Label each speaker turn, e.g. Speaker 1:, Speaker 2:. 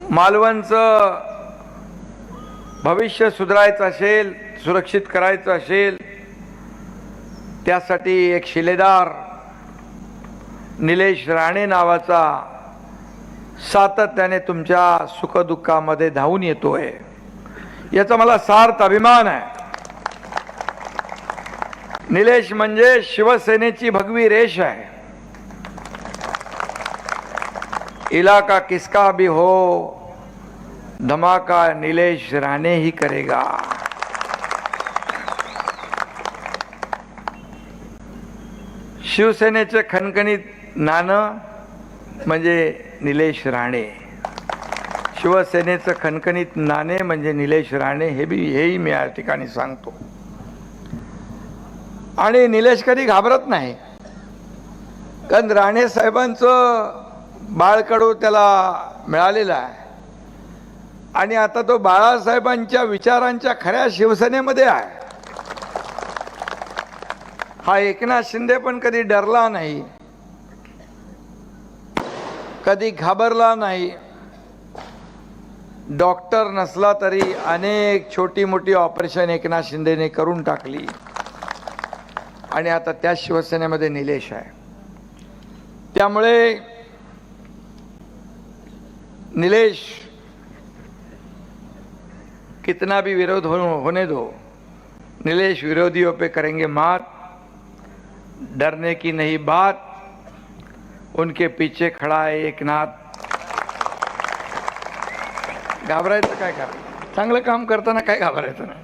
Speaker 1: मालवणचं भविष्य सुधारायचं असेल, सुरक्षित करायचं असेल, त्यासाठी एक शिलेदार निलेश राणे नावाचा सातत्याने तुमच्या सुखदुःखामध्ये धावून येतोय, याचा मला सार्थ अभिमान आहे। निलेश म्हणजे शिवसेनेची भगवी रेष आहे। इलाका किसका भी हो, धमाका निलेश राणे ही करेगा। शिवसेनेचे खणखणीत नाणं म्हणजे निलेश राणे, शिवसेनेचं खणखणीत नाणे म्हणजे निलेश राणे, हेही मी या ठिकाणी सांगतो। आणि निलेश कधी घाबरत नाही, कारण राणे साहेबांचं बाळकडू त्याला मिळालेलं आहे आणि आता तो बाळासाहेबांच्या विचारांच्या खऱ्या शिवसेनेमध्ये आहे। हा एकनाथ शिंदे पण कधी डरला नाही, कधी घाबरला नाही। डॉक्टर नसला तरी अनेक छोटी मोठी ऑपरेशन एकनाथ शिंदेने करून टाकली आणि आता त्या शिवसेनेमध्ये निलेश आहे। त्यामुळे निलेश कितना भी विरोध होने दो, निलेश विरोधियों पे करेंगे मात, डरने की नहीं बात, उनके पीछे खड़ा है एकनाथ। घाबरायचं काय, चांगलं काम करताना काय घाबरायचं नाही।